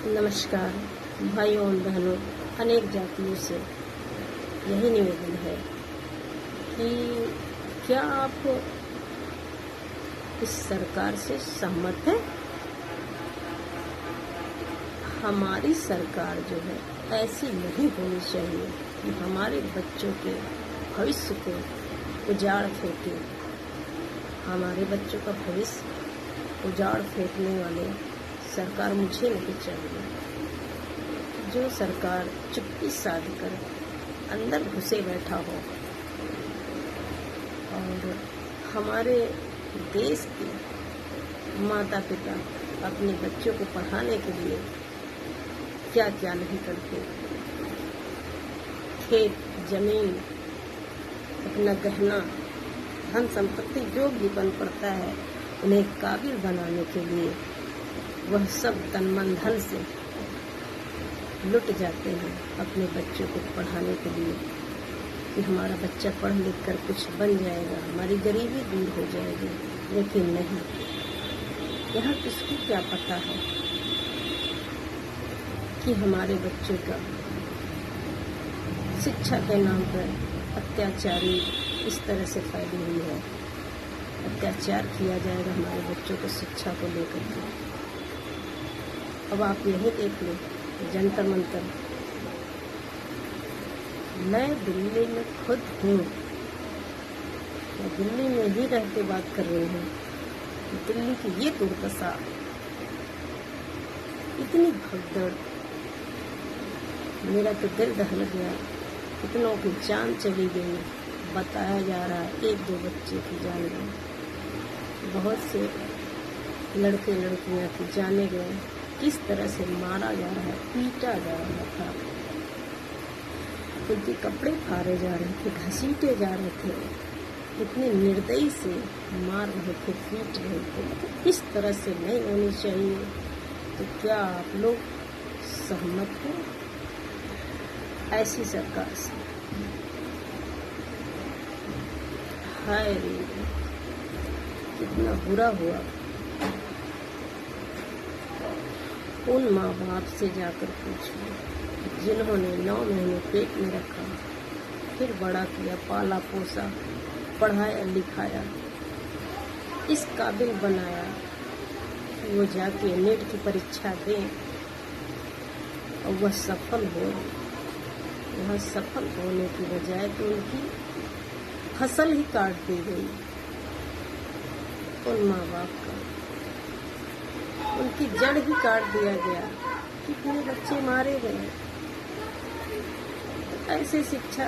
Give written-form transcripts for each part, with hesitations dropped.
नमस्कार भाइयों और बहनों, अनेक जातियों से यही निवेदन है कि क्या आप इस सरकार से सहमत हैं? हमारी सरकार जो है ऐसी नहीं होनी चाहिए कि हमारे बच्चों के भविष्य को उजाड़ फेंके। हमारे बच्चों का भविष्य उजाड़ फेंकने वाले सरकार मुझे नहीं चाहिए। जो सरकार चुप्पी साध कर अंदर घुसे बैठा हो और हमारे देश के माता पिता अपने बच्चों को पढ़ाने के लिए क्या क्या नहीं करते, खेत जमीन अपना गहना धन संपत्ति जो भी बन पड़ता है उन्हें काबिल बनाने के लिए वह सब तन मन धन से लुट जाते हैं अपने बच्चों को पढ़ाने के लिए कि हमारा बच्चा पढ़ लिख कर कुछ बन जाएगा, हमारी गरीबी दूर हो जाएगी। लेकिन नहीं, यहाँ किसको क्या पता है कि हमारे बच्चों का शिक्षा के नाम पर अत्याचारी इस तरह से फैली हुई है। अत्याचार किया जाएगा हमारे बच्चों को शिक्षा को लेकर के। अब आप यही देख लो, जंतर मंतर, मैं दिल्ली में खुद हूँ, मैं दिल्ली में ही रह के बात कर रही हूँ। दिल्ली की ये दुर्दशा, इतनी भगदड़, मेरा तो दिल दहल गया। कितनों की जान चली गई, बताया जा रहा है 1-2 बच्चे की जान गई, बहुत से लड़के लड़कियां की जाने गए। किस तरह से मारा जा रहा है, पीटा जा रहा था, उनके कपड़े फाड़े जा रहे थे, घसीटे जा रहे थे, इतने निर्दयी से मार रहे थे, पीट रहे थे। इस तरह से नहीं होनी चाहिए। तो क्या आप लोग सहमत हैं ऐसी सरकार से? हाय रे, कितना बुरा हुआ। उन माँ बाप से जाकर पूछो जिन्होंने 9 महीने पेट में रखा, फिर बड़ा किया, पाला पोसा, पढ़ाया लिखाया, इस काबिल बनाया कि वो जाके नीट की परीक्षा दें और वह सफल हो। वह सफल होने की बजाय तो उनकी फसल ही काट दी गई। उन माँ बाप का उनकी जड़ ही काट दिया गया। कितने बच्चे मारे गए। ऐसे शिक्षा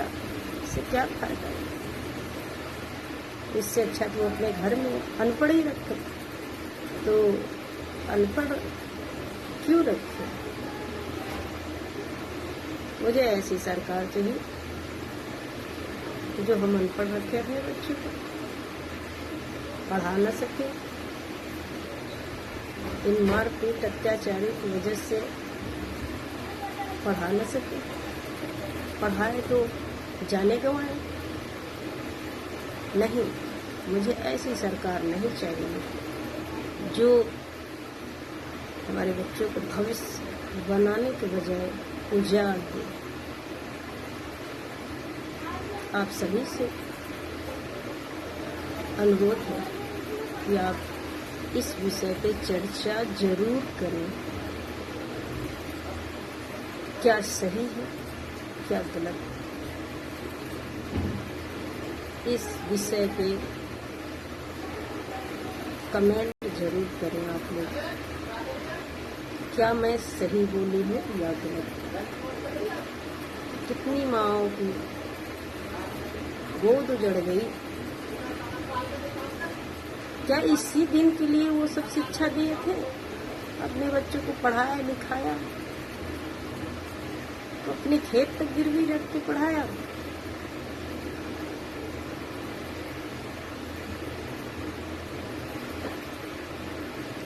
से क्या फायदा? इससे अच्छा तो अपने घर में अनपढ़ ही रखे। तो अनपढ़ क्यों रखे? मुझे ऐसी सरकार चाहिए जो हम अनपढ़ रखे अपने बच्चों को, पढ़ा न सके। इन मारपीट अत्याचारी की वजह से पढ़ा न सके, पढ़ाए तो जाने गंवाए। नहीं, मुझे ऐसी सरकार नहीं चाहिए जो हमारे बच्चों को भविष्य बनाने के बजाय उजाड़ दे। आप सभी से अनुरोध है कि आप इस विषय पे चर्चा जरूर करें। क्या सही है, क्या गलत? इस विषय पे कमेंट जरूर करें आप लोग। क्या मैं सही बोली हूँ या गलत? कितनी माँओं की गोद उजड़ गई। क्या इसी दिन के लिए वो सब शिक्षा दिए थे? अपने बच्चों को पढ़ाया लिखाया, तो अपने खेत तक गिरवी रख के पढ़ाया।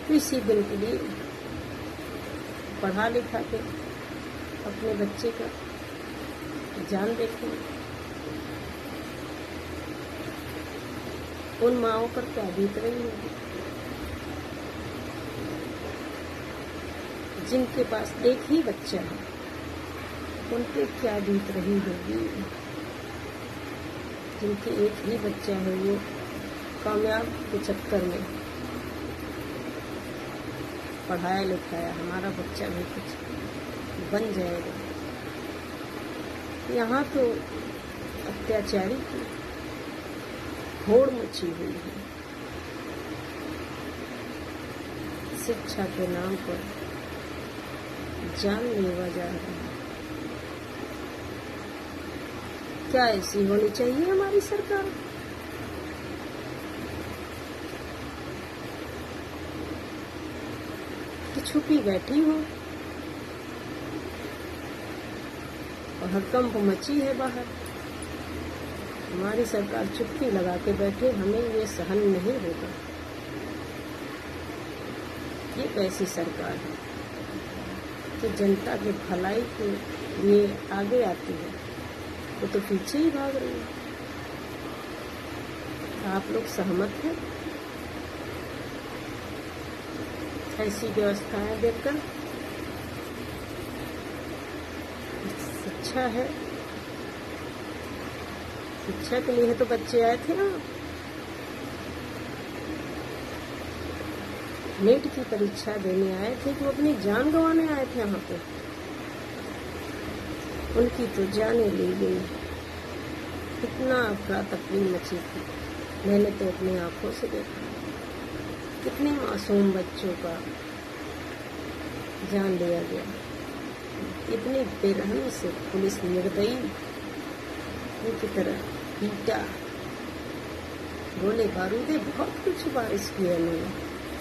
तो इसी दिन के लिए पढ़ा लिखा के अपने बच्चे का जान देखें। उन माँओं पर क्या बीत रही होगी। जिनके पास एक ही बच्चा है, उन पे क्या बीत रही होगी। जिनके एक ही बच्चा है, वो कामयाब के चक्कर में पढ़ाया लिखाया, हमारा बच्चा भी कुछ बन जाएगा। यहाँ तो अत्याचारी की होड़ मची हुई है। शिक्षा के नाम पर जानलेवा जा रहा है। क्या ऐसी होनी चाहिए हमारी सरकार? कि छुपी बैठी हो और हड़कंप मची है बाहर। हमारी सरकार चुप्पी लगा के बैठे, हमें ये सहन नहीं होगा। ये कैसी सरकार है कि जनता की भलाई के लिए आगे आती है, वो तो पीछे ही भाग रही है। आप लोग सहमत हैं ऐसी व्यवस्थाएं देखकर? शिक्षा है, शिक्षा के लिए तो बच्चे आए थे ना। नीट की परीक्षा देने आए थे कि वो अपनी जान गंवाने आए थे यहाँ पे। उनकी तो जाने ली गई। कितना अफरा तफरी मची थी, मैंने तो अपनी आंखों से देखा। कितने मासूम बच्चों का जान लिया गया। इतनी बेरहमी से पुलिस निर्दयी की तरह पीटा, गोले बारूदे बहुत कुछ बारिश किया उन्होंने।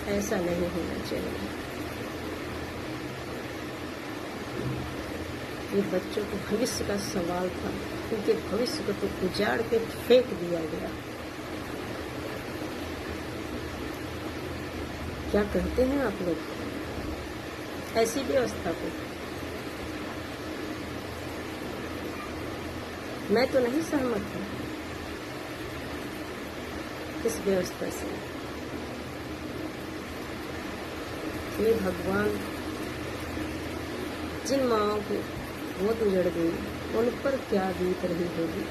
ऐसा नहीं होना चाहिए। ये बच्चों के भविष्य का सवाल था, उनके भविष्य को तो उजाड़ के फेंक दिया गया। क्या कहते हैं आप लोग ऐसी व्यवस्था को? मैं तो नहीं सहमत हूँ इस व्यवस्था से। ये भगवान, जिन माँओं की गोद उजड़ गई, उन पर क्या बीत रही होगी।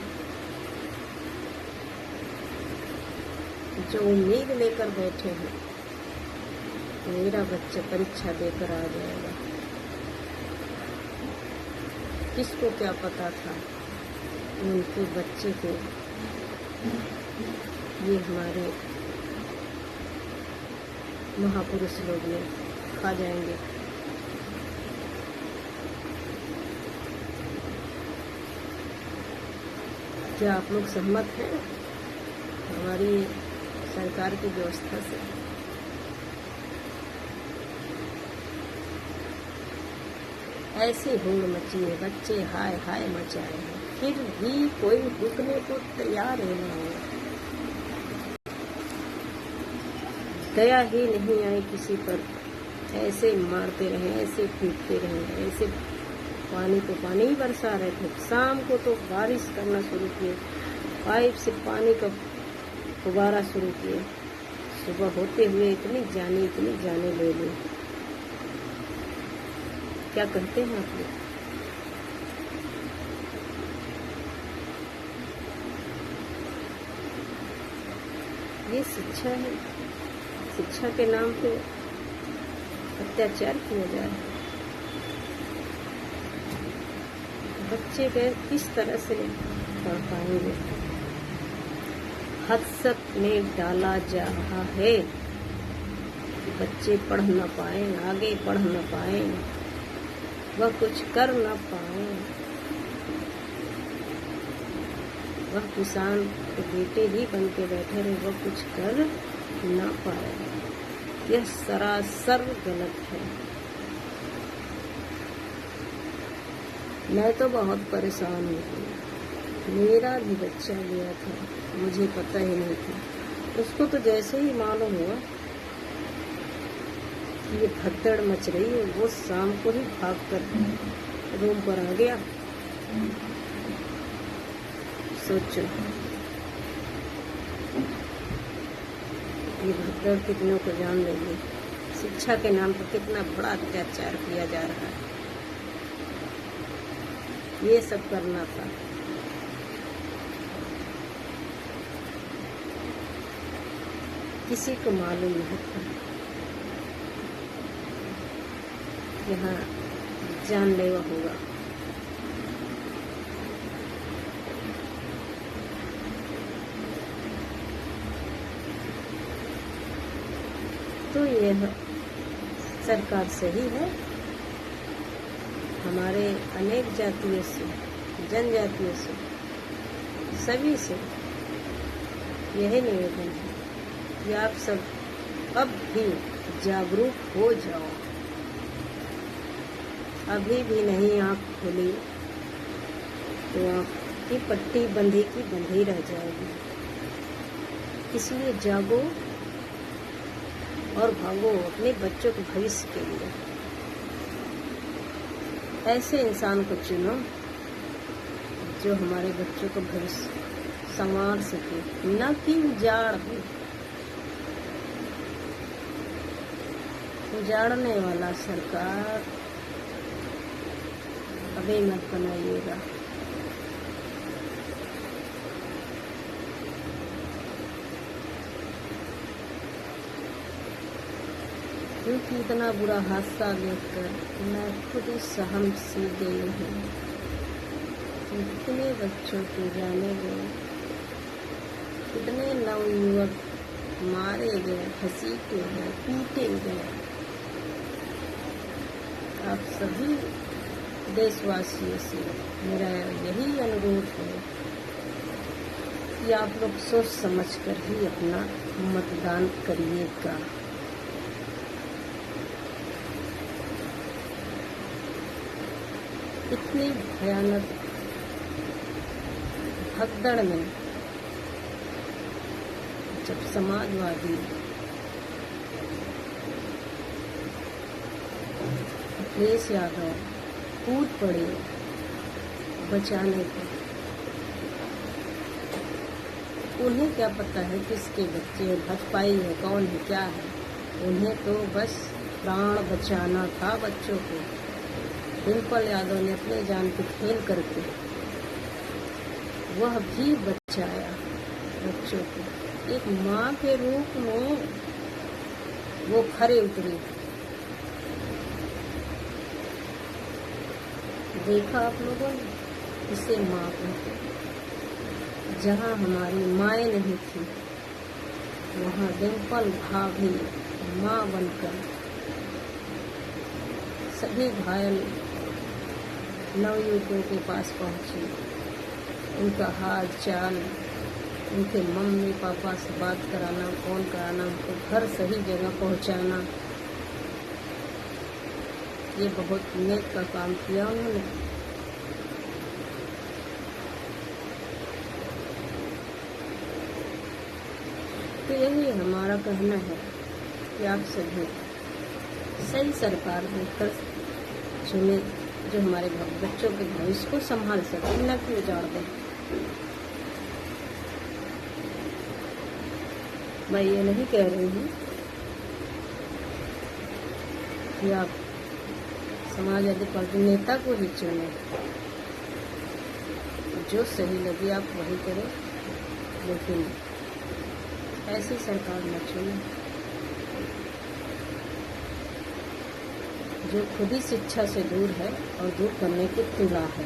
जो उम्मीद लेकर बैठे हैं मेरा बच्चा परीक्षा देकर आ जाएगा, किसको क्या पता था उनके बच्चे को ये हमारे महापुरुष लोग ने खा जाएंगे। क्या आप लोग सहमत हैं हमारी सरकार की व्यवस्था से? ऐसी होड़ मची है, बच्चे हाय हाय मचाए हैं, फिर भी कोई रुकने को तैयार नहीं है। दया ही नहीं आई किसी पर। ऐसे मारते रहे, ऐसे पीटते रहे, ऐसे पानी को पानी ही बरसा रहे थे। शाम को तो बारिश करना शुरू किए, पाइप से पानी का फुबारा शुरू किए। सुबह होते हुए इतनी जाने ले ली। क्या कहते हैं आप लोग? ये शिक्षा है? शिक्षा के नाम पे अत्याचार किया जा रहा है। बच्चे किस तरह से पढ़ पाएंगे? हदसत में डाला जा रहा है कि बच्चे पढ़ न पाए, आगे पढ़ न पाए, वह कुछ कर न पाए। वह किसान के बेटे ही बन के बैठे रहे, वह कुछ कर न पाए। यह सरासर गलत है। मैं तो बहुत परेशान हूँ। मेरा भी बच्चा गया था, मुझे पता ही नहीं था। उसको तो जैसे ही मालूम हुआ कि ये भगदड़ मच रही है, वो शाम को ही भाग कर रूम पर आ गया। सोचो ये भगदड़ कितनों को जान लेगी। शिक्षा के नाम पर कितना बड़ा अत्याचार किया जा रहा है। ये सब करना था। किसी को मालूम नहीं था यहाँ जानलेवा होगा। तो यह सरकार सही है। हमारे अनेक जातियों से, जनजातियों से, सभी से यही निवेदन है कि आप सब अब भी जागरूक हो जाओ। अभी भी नहीं आँख खुली तो आँख की पट्टी बंधी की बंधी रह जाएगी। इसलिए जागो और भागो अपने बच्चों के भविष्य के लिए। ऐसे इंसान को चुनो जो हमारे बच्चों का भविष्य संवार सके, न कि उजाड़ हो। उजाड़ने वाला सरकार कभी मत बनाइएगा। क्योंकि इतना बुरा हादसा देखकर मैं खुद ही सहम सी गई हूँ। कितने बच्चों को जाने गए, कितने नवयुवक मारे गए, घसीटे गए, पीटे गए। आप सभी देशवासियों से मेरा यही अनुरोध है कि आप लोग सोच समझ कर ही अपना मतदान करिएगा। इतनी भयानक भगदड़ में जब समाजवादी अखिलेश यादव कूद पड़े बचाने को, उन्हें क्या पता है किसके बच्चे भाजपाई है, कौन है, क्या है। उन्हें तो बस प्राण बचाना था बच्चों को। डिम्पल यादव ने अपने जान पे खेल करके वह भी बचाया बच्चों को। एक माँ के रूप में वो खरे उतरे। देखा आप लोगों ने, इसे माँ कहते। जहाँ हमारी माएँ नहीं थी वहाँ डिम्पल भाभी माँ बनकर सभी घायल नवयुवकों के पास पहुँची। उनका हाल चाल, उनके मम्मी पापा से बात कराना, फ़ोन कराना, उनको घर सही जगह पहुँचाना, ये बहुत नेक का काम किया उन्होंने। तो यही हमारा कहना है कि आप सभी सही सरकार देखकर चुने जो हमारे बच्चों के भविष्य को संभाल सके, न कि उजाड़ दें। मैं ये नहीं कह रही हूँ कि आप समाजवादी पार्टी नेता को ही चुने, जो सही लगे आप वही करें, लेकिन ऐसी सरकार न चुने जो खुद ही शिक्षा से दूर है और दूर करने की तुला है।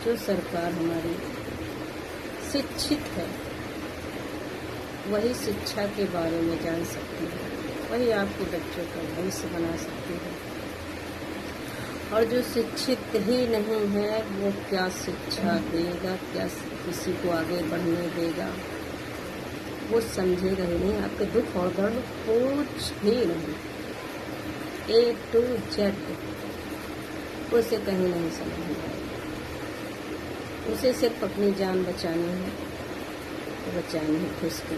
जो सरकार हमारी शिक्षित है वही शिक्षा के बारे में जान सकती है, वही आपके बच्चों का भविष्य बना सकती है। और जो शिक्षित ही नहीं है वो क्या शिक्षा देगा, क्या किसी को आगे बढ़ने देगा, वो समझेगा ही नहीं। आपके दुख और दर्द कुछ भी नहीं, A to Z उसे कहीं नहीं समझ में आएगा। उसे सिर्फ अपनी जान बचानी है, तो बचानी है किसको।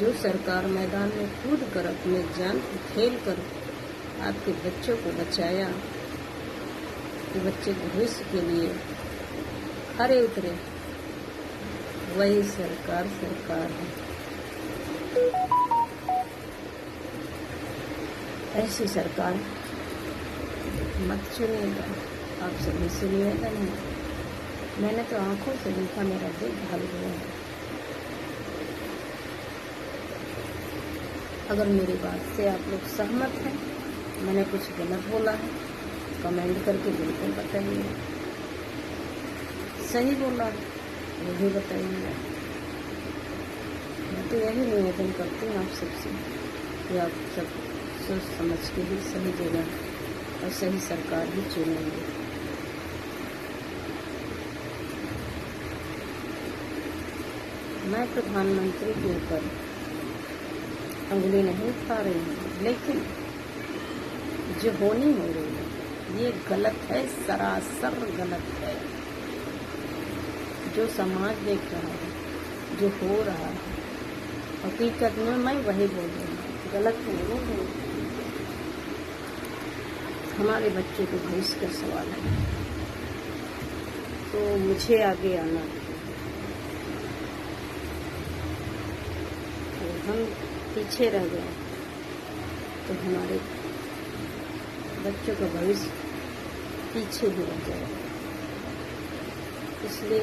जो सरकार मैदान में कूद कर अपने जान को खेल कर आपके बच्चों को बचाया, कि बच्चे के भविष्य के लिए खरे उतरे, वही सरकार है। ऐसी सरकार मत चुनिएगा। आप सभी से निवेदन है, मैंने तो आंखों से देखा, मेरा दिल ढल गया है। अगर मेरी बात से आप लोग सहमत हैं, मैंने कुछ गलत बोला है, कमेंट करके बिल्कुल बताइए। सही बोला है वो भी बताइए। मैं तो यही निवेदन करती हूँ आप सबसे कि आप सब सोच समझ के ही सही जगह और सही सरकार ही चुनेंगे। मैं प्रधानमंत्री के ऊपर उंगली नहीं उठा रही हूँ, लेकिन जो होनी हो रही है ये गलत है, सरासर गलत है। जो समाज देख रहा है, जो हो रहा है, हकीकत में मैं वही बोल रही हूँ, गलत नहीं है। हमारे बच्चे के भविष्य का सवाल है, तो मुझे आगे आना। हम पीछे रह गए तो हमारे बच्चों का भविष्य पीछे ही रह जाएगा। इसलिए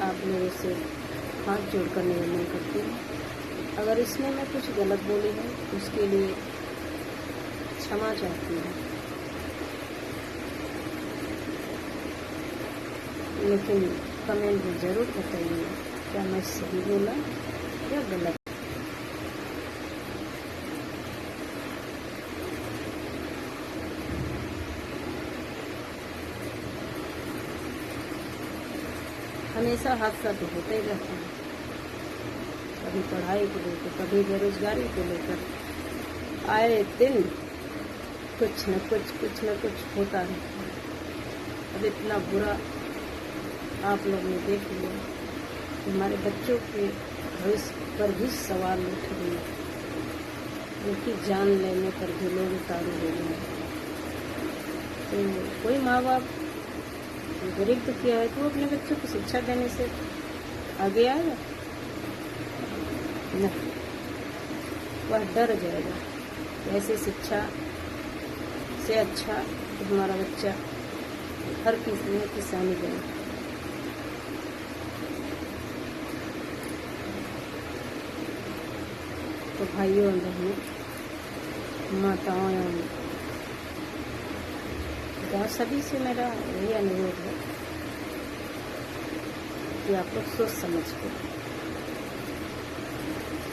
आप मेरे से हाथ जोड़कर निवेदन करती हूँ, अगर इसमें मैं कुछ गलत बोली है उसके लिए क्षमा चाहती हूँ, लेकिन कमेंट में ज़रूर बताइए क्या मैं सही बोला या गलत। हमेशा हादसा तो होता ही रहता है, कभी पढ़ाई को लेकर, कभी बेरोजगारी को लेकर, आए दिन कुछ न कुछ होता रहता है। अब इतना बुरा आप लोग ने देख लिया कि हमारे बच्चों के भविष्य पर भी सवाल उठ गए, उनकी जान लेने पर भी लोग उतारू हो गए। तो कोई माँ बाप गरीब तो किया है तो अपने बच्चों को शिक्षा देने से आगे आएगा नहीं, वह डर जाएगा। ऐसे शिक्षा से अच्छा तो हमारा बच्चा हर किसी में किसानी बने। तो भाइयों और बहनों, माताओं एवं सभी से मेरा यही अनुरोध है कि आप लोग सोच समझ के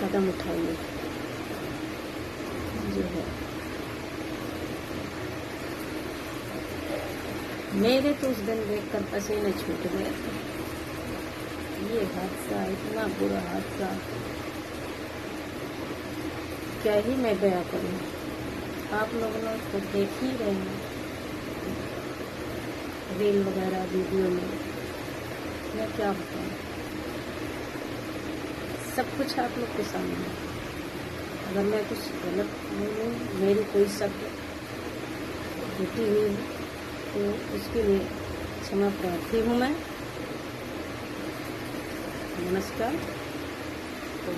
कदम उठाइए। जो है मेरे तो उस दिन देखकर पसीने छूट गए थे। ये हादसा, इतना बुरा हादसा, क्या ही मैं बयां करूं। आप लोगों ने तो देख ही रहे हैं रील वगैरह वीडियो में, मैं क्या बताऊं। सब कुछ आप लोग के सामने है। अगर मैं कुछ गलत बोलूं, मेरी कोई शब्द त्रुटि हुई है तो उसके लिए क्षमा प्रार्थी हूँ मैं। नमस्कार। तो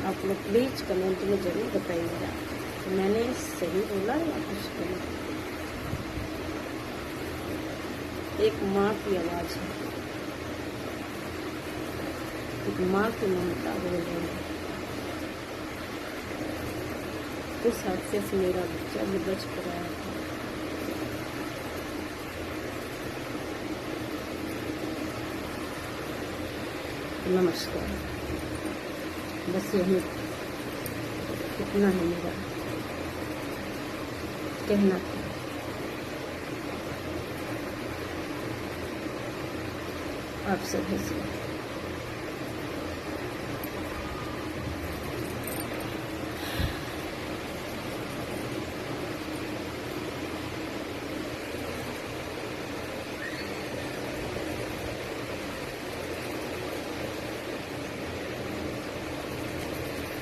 आप लोग प्लीज़ कमेंट में ज़रूर बताइएगा कि मैंने सही बोला या कुछ गलत। एक माँ की आवाज़ है, एक माँ की ममता बोल रही है। उस हादसे से मेरा बच्चा भी बच कर आया था। नमस्कार। बस यही इतना ही मेरा कहना था। आप सभी से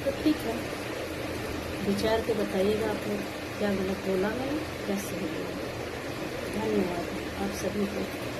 तो ठीक है, विचार के बताइएगा आप लोग क्या गलत बोला मैंने, क्या सही बोला। धन्यवाद आप सभी को।